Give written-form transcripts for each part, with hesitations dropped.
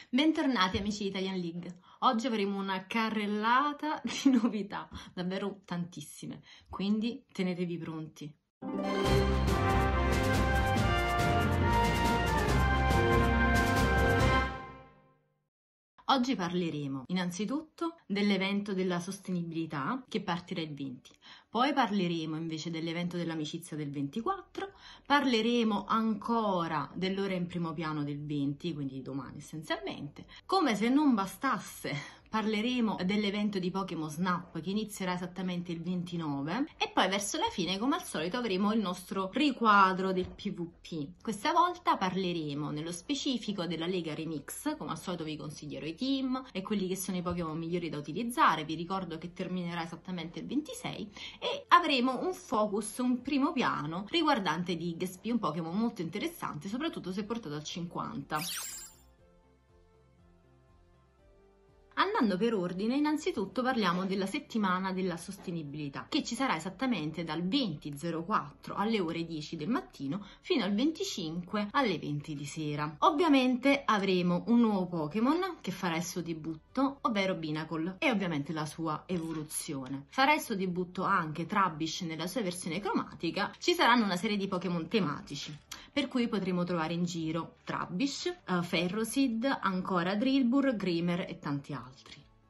Bentornati amici di Italian League. Oggi avremo una carrellata di novità, davvero tantissime, quindi tenetevi pronti. Oggi parleremo innanzitutto dell'evento della sostenibilità che partirà il 20, poi parleremo invece dell'evento dell'amicizia del 24, parleremo ancora dell'ora in primo piano del 20, quindi domani essenzialmente. Come se non bastasse, parleremo dell'evento di Pokémon Snap che inizierà esattamente il 29 e poi verso la fine, come al solito, avremo il nostro riquadro del PvP. Questa volta parleremo nello specifico della Lega Remix. Come al solito vi consiglierò i team e quelli che sono i Pokémon migliori da utilizzare. Vi ricordo che terminerà esattamente il 26 e avremo un focus, un primo piano riguardante Diggsby, un Pokémon molto interessante, soprattutto se portato al 50. Andando per ordine, innanzitutto parliamo della settimana della sostenibilità, che ci sarà esattamente dal 20.04 alle ore 10 del mattino fino al 25 alle 20 di sera. Ovviamente avremo un nuovo Pokémon che farà il suo debutto, ovvero Binacle, e ovviamente la sua evoluzione. Farà il suo debutto anche Trubbish nella sua versione cromatica. Ci saranno una serie di Pokémon tematici, per cui potremo trovare in giro Trubbish, Ferroseed, ancora Drillbur, Grimer e tanti altri.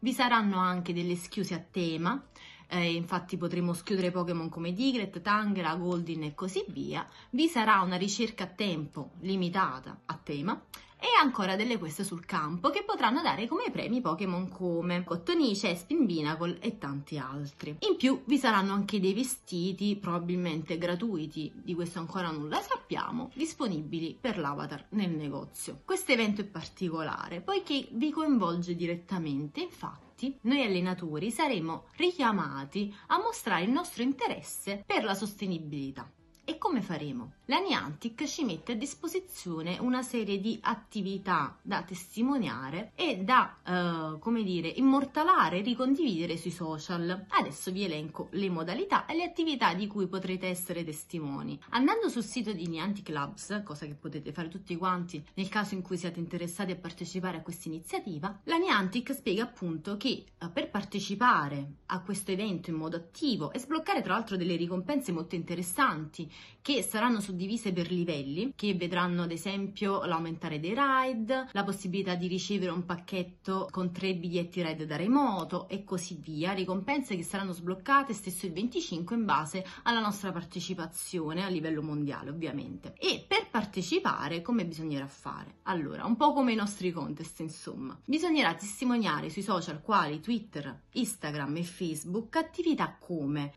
Vi saranno anche delle schiuse a tema, infatti potremo schiudere Pokémon come Diglett, Tangela, Goldeen e così via. Vi sarà una ricerca a tempo limitata a tema e ancora delle quest sul campo che potranno dare come premi Pokémon come Cottonice, Espin, Binacle e tanti altri. In più vi saranno anche dei vestiti, probabilmente gratuiti, di questo ancora nulla sappiamo, disponibili per l'avatar nel negozio. Questo evento è particolare poiché vi coinvolge direttamente, infatti noi allenatori saremo richiamati a mostrare il nostro interesse per la sostenibilità. E come faremo? La Niantic ci mette a disposizione una serie di attività da testimoniare e da, come dire, immortalare e ricondividere sui social. Adesso vi elenco le modalità e le attività di cui potrete essere testimoni. Andando sul sito di Niantic Labs, cosa che potete fare tutti quanti nel caso in cui siate interessati a partecipare a questa iniziativa, la Niantic spiega appunto che per partecipare a questo evento in modo attivo e sbloccare tra l'altro delle ricompense molto interessanti che saranno suddivise per livelli, che vedranno ad esempio l'aumentare dei raid, la possibilità di ricevere un pacchetto con 3 biglietti raid da remoto e così via, ricompense che saranno sbloccate stesso il 25 in base alla nostra partecipazione a livello mondiale ovviamente. E per partecipare come bisognerà fare? Allora, un po' come i nostri contest insomma, bisognerà testimoniare sui social quali Twitter, Instagram e Facebook attività come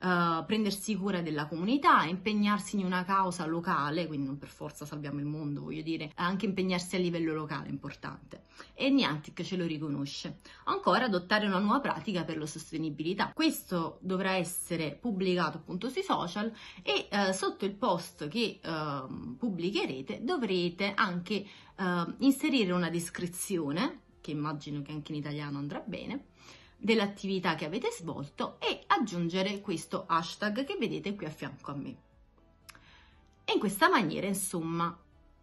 prendersi cura della comunità, impegnarsi in una causa locale, quindi non per forza salviamo il mondo, voglio dire, anche impegnarsi a livello locale è importante e Niantic ce lo riconosce. Ancora adottare una nuova pratica per la sostenibilità. Questo dovrà essere pubblicato appunto sui social e sotto il post che pubblicherete dovrete anche inserire una descrizione, che immagino che anche in italiano andrà bene, dell'attività che avete svolto e aggiungere questo hashtag che vedete qui a fianco a me. E in questa maniera, insomma,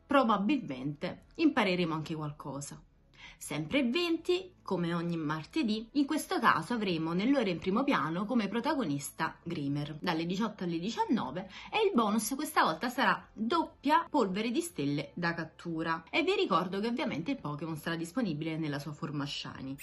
probabilmente impareremo anche qualcosa. Sempre il 20, come ogni martedì, in questo caso avremo nell'ora in primo piano come protagonista Grimer, dalle 18 alle 19 e il bonus questa volta sarà doppia polvere di stelle da cattura. E vi ricordo che ovviamente il Pokémon sarà disponibile nella sua forma shiny.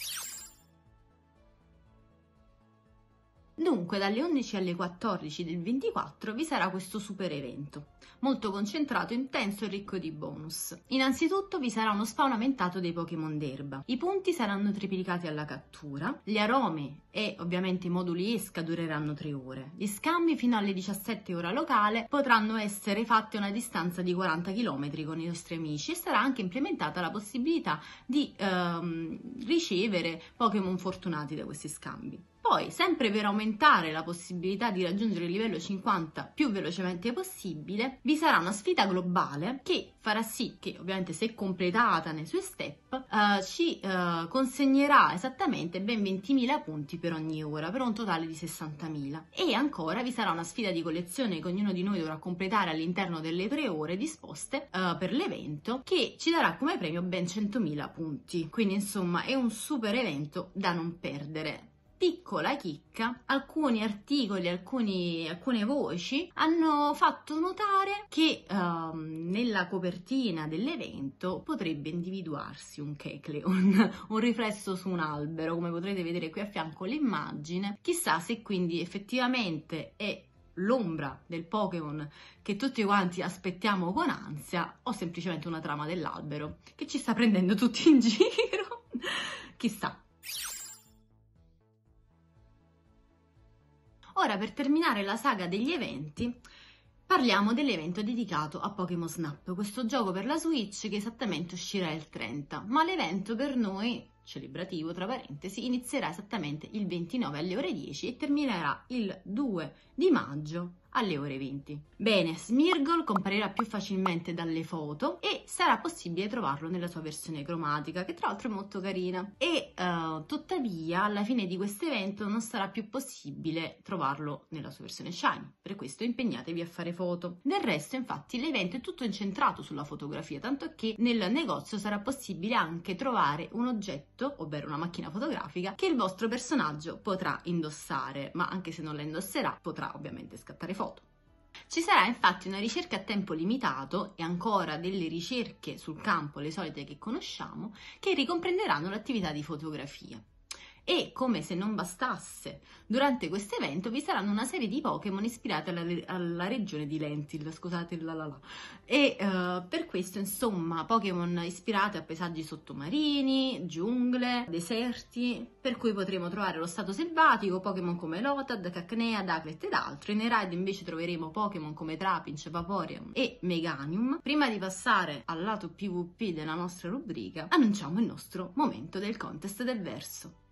Dunque, dalle 11 alle 14 del 24 vi sarà questo super evento, molto concentrato, intenso e ricco di bonus. Innanzitutto vi sarà uno spawn aumentato dei Pokémon d'erba. I punti saranno triplicati alla cattura, gli aromi e ovviamente i moduli esca dureranno 3 ore. Gli scambi fino alle 17 ora locale potranno essere fatti a una distanza di 40 km con i nostri amici e sarà anche implementata la possibilità di ricevere Pokémon fortunati da questi scambi. Poi, sempre per aumentare la possibilità di raggiungere il livello 50 più velocemente possibile, vi sarà una sfida globale che farà sì che, ovviamente, se completata nei suoi step, ci consegnerà esattamente ben 20.000 punti per ogni ora, per un totale di 60.000. E ancora vi sarà una sfida di collezione che ognuno di noi dovrà completare all'interno delle 3 ore disposte per l'evento, che ci darà come premio ben 100.000 punti. Quindi, insomma, è un super evento da non perdere. Piccola chicca, alcuni articoli, alcune voci hanno fatto notare che nella copertina dell'evento potrebbe individuarsi un Kecleon, un riflesso su un albero, come potrete vedere qui a fianco l'immagine. Chissà se quindi effettivamente è l'ombra del Pokémon che tutti quanti aspettiamo con ansia, o semplicemente una trama dell'albero che ci sta prendendo tutti in giro. Chissà. Ora, per terminare la saga degli eventi, parliamo dell'evento dedicato a Pokémon Snap, questo gioco per la Switch che esattamente uscirà il 30, ma l'evento per noi, celebrativo tra parentesi, inizierà esattamente il 29 alle ore 10 e terminerà il 2 di maggio alle ore 20. Bene, Smeargle comparirà più facilmente dalle foto e sarà possibile trovarlo nella sua versione cromatica, che tra l'altro è molto carina. E tuttavia, alla fine di questo evento non sarà più possibile trovarlo nella sua versione shiny. Per questo impegnatevi a fare foto. Del resto, infatti, l'evento è tutto incentrato sulla fotografia, tanto che nel negozio sarà possibile anche trovare un oggetto, ovvero una macchina fotografica, che il vostro personaggio potrà indossare, ma anche se non la indosserà, potrà ovviamente scattare foto. Ci sarà infatti una ricerca a tempo limitato e ancora delle ricerche sul campo, le solite che conosciamo, che ricomprenderanno l'attività di fotografia. E, come se non bastasse, durante questo evento vi saranno una serie di Pokémon ispirati alla regione di Lentil, scusate la. E per questo, insomma, Pokémon ispirati a paesaggi sottomarini, giungle, deserti, per cui potremo trovare lo stato selvatico, Pokémon come Lotad, Cacnea, Ducklet ed altri. Nei raid invece troveremo Pokémon come Trapinch, Vaporeon e Meganium. Prima di passare al lato PvP della nostra rubrica, annunciamo il nostro momento del contest del verso.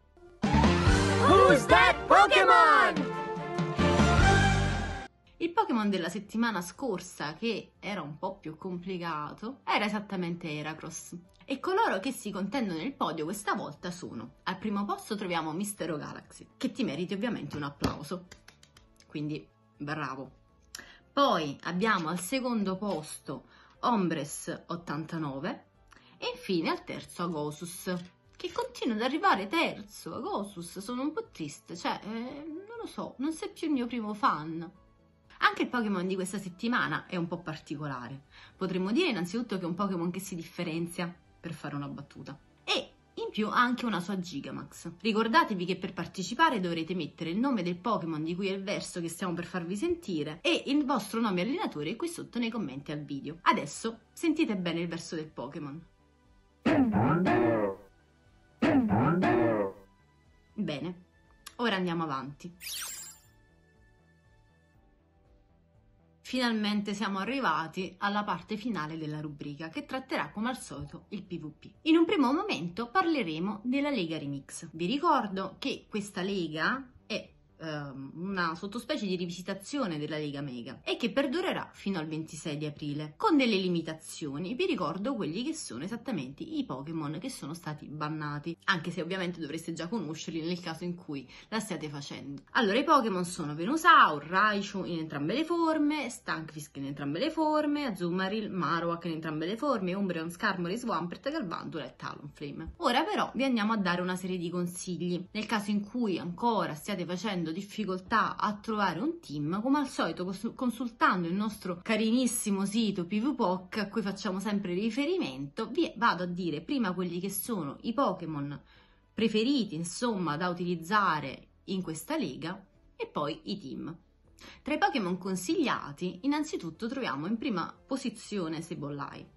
Who's that Pokémon? Il Pokémon della settimana scorsa, che era un po' più complicato, era esattamente Heracross. E coloro che si contendono il podio questa volta sono: al primo posto troviamo Mistero Galaxy, che ti meriti ovviamente un applauso, quindi bravo. Poi abbiamo al secondo posto Ombres 89 e infine al terzo Agosus, che continua ad arrivare terzo. Agosus, sono un po' triste, non lo so, non sei più il mio primo fan. Anche il Pokémon di questa settimana è un po' particolare. Potremmo dire innanzitutto che è un Pokémon che si differenzia, per fare una battuta, e in più ha anche una sua Gigamax. Ricordatevi che per partecipare dovrete mettere il nome del Pokémon di cui è il verso che stiamo per farvi sentire e il vostro nome allenatore qui sotto nei commenti al video. Adesso sentite bene il verso del Pokémon. Bene, ora andiamo avanti. Finalmente siamo arrivati alla parte finale della rubrica, che tratterà come al solito il PvP. In un primo momento parleremo della Lega Remix. Vi ricordo che questa lega è una sottospecie di rivisitazione della Lega Mega e che perdurerà fino al 26 di aprile con delle limitazioni. Vi ricordo quelli che sono esattamente i Pokémon che sono stati bannati, anche se ovviamente dovreste già conoscerli nel caso in cui la stiate facendo. Allora, i Pokémon sono Venusaur, Raichu in entrambe le forme, Stunfisk in entrambe le forme, Azumarill, Marowak in entrambe le forme, Umbreon, Skarmory, Swampert, Galvantula e Talonflame. Ora però vi andiamo a dare una serie di consigli. Nel caso in cui ancora stiate facendo difficoltà a trovare un team, come al solito consultando il nostro carinissimo sito PvPoc, a cui facciamo sempre riferimento, vi vado a dire prima quelli che sono i Pokémon preferiti, insomma, da utilizzare in questa lega, e poi i team. Tra i Pokémon consigliati, innanzitutto troviamo in prima posizione Sableye,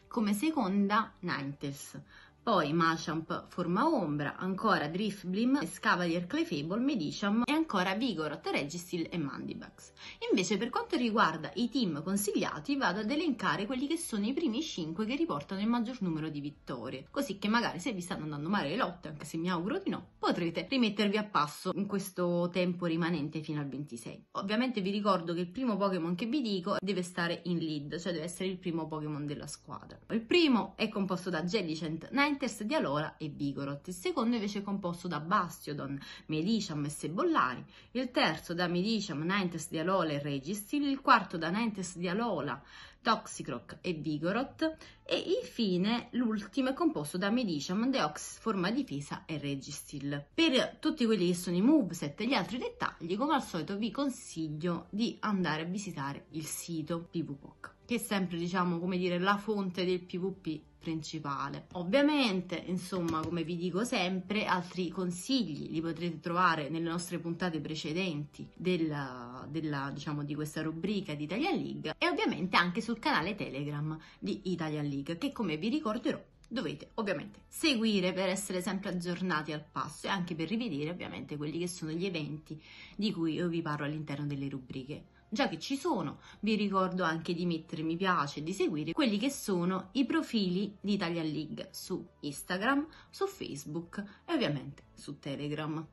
come seconda Ninetales, poi Machamp forma ombra, ancora Drifblim, Escavalier, Clefable, Medicham e ancora Vigoroth, Registeel e Mandibugs. Invece per quanto riguarda i team consigliati vado ad elencare quelli che sono i primi 5 che riportano il maggior numero di vittorie, così che magari se vi stanno andando male le lotte, anche se mi auguro di no, potrete rimettervi a passo in questo tempo rimanente fino al 26. Ovviamente vi ricordo che il primo Pokémon che vi dico deve stare in lead, cioè deve essere il primo Pokémon della squadra. Il primo è composto da Jellicent, Ninetales, Dialora e Vigoroth, il secondo invece è composto da Bastiodon, Medicham e Sebollari, il terzo da Medicham, Ninetales, Dialora e Registeel, il quarto da Ninetales, Dialora, Toxicroak e Vigoroth e infine l'ultimo è composto da Medicham, Deoxys, Forma Difesa e Registeel. Per tutti quelli che sono i moveset e gli altri dettagli, come al solito vi consiglio di andare a visitare il sito PvPoke, che è sempre, diciamo, come dire, la fonte del PvP principale. Ovviamente, insomma, come vi dico sempre, altri consigli li potrete trovare nelle nostre puntate precedenti diciamo, di questa rubrica di Italian League e ovviamente anche sul canale Telegram di Italian League, che come vi ricorderò dovete ovviamente seguire per essere sempre aggiornati al passo e anche per rivedere ovviamente quelli che sono gli eventi di cui io vi parlo all'interno delle rubriche. Già che ci sono, vi ricordo anche di mettere mi piace e di seguire quelli che sono i profili di Italian League su Instagram, su Facebook e ovviamente su Telegram.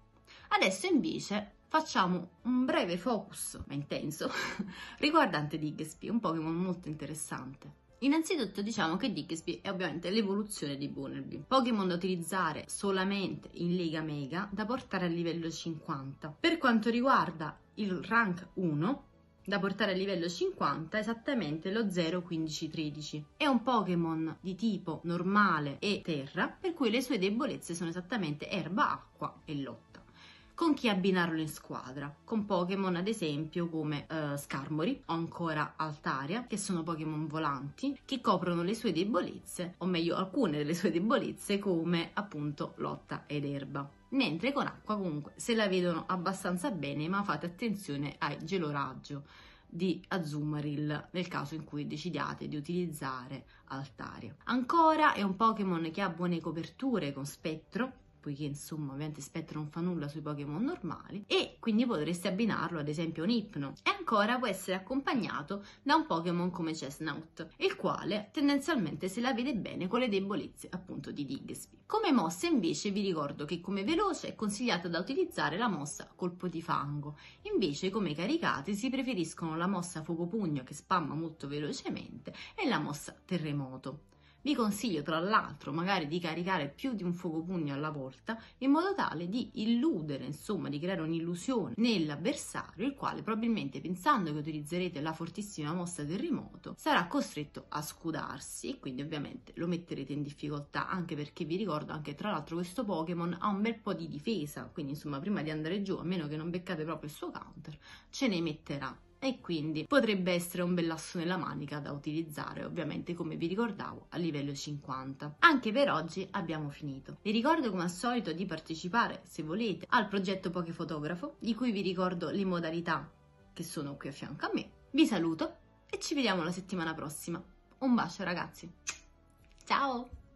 Adesso invece facciamo un breve focus, ma intenso, riguardante Diggsby, un Pokémon molto interessante. Innanzitutto diciamo che Diggsby è ovviamente l'evoluzione di Bunnelby, Pokémon da utilizzare solamente in Lega Mega, da portare a livello 50. Per quanto riguarda il rank 1, da portare a livello 50 esattamente lo 0-15-13. È un Pokémon di tipo normale e terra, per cui le sue debolezze sono esattamente erba, acqua e lotta. Con chi abbinarlo in squadra? Con Pokémon ad esempio come Skarmory o ancora Altaria, che sono Pokémon volanti che coprono le sue debolezze, o meglio alcune delle sue debolezze, come appunto lotta ed erba. Mentre con acqua comunque se la vedono abbastanza bene, ma fate attenzione al geloraggio di Azumarill nel caso in cui decidiate di utilizzare Altaria. Ancora è un Pokémon che ha buone coperture con Spettro, poiché insomma ovviamente Spettro non fa nulla sui Pokémon normali, e quindi potreste abbinarlo ad esempio a un Hypno. E ancora può essere accompagnato da un Pokémon come Chestnut, il quale tendenzialmente se la vede bene con le debolezze appunto di Diggsby. Come mossa invece vi ricordo che come veloce è consigliata da utilizzare la mossa Colpo di Fango, invece come caricate si preferiscono la mossa Fuoco Pugno che spamma molto velocemente e la mossa Terremoto. Vi consiglio tra l'altro magari di caricare più di un fuoco pugno alla volta in modo tale di illudere, insomma di creare un'illusione nell'avversario, il quale probabilmente pensando che utilizzerete la fortissima mossa terremoto sarà costretto a scudarsi e quindi ovviamente lo metterete in difficoltà, anche perché vi ricordo anche tra l'altro questo Pokémon ha un bel po' di difesa, quindi insomma prima di andare giù, a meno che non beccate proprio il suo counter, ce ne metterà. E quindi potrebbe essere un bell'asso nella manica da utilizzare, ovviamente come vi ricordavo a livello 50. Anche per oggi abbiamo finito. Vi ricordo come al solito di partecipare, se volete, al progetto Pokefotografo, di cui vi ricordo le modalità che sono qui a fianco a me. Vi saluto e ci vediamo la settimana prossima. Un bacio ragazzi, ciao!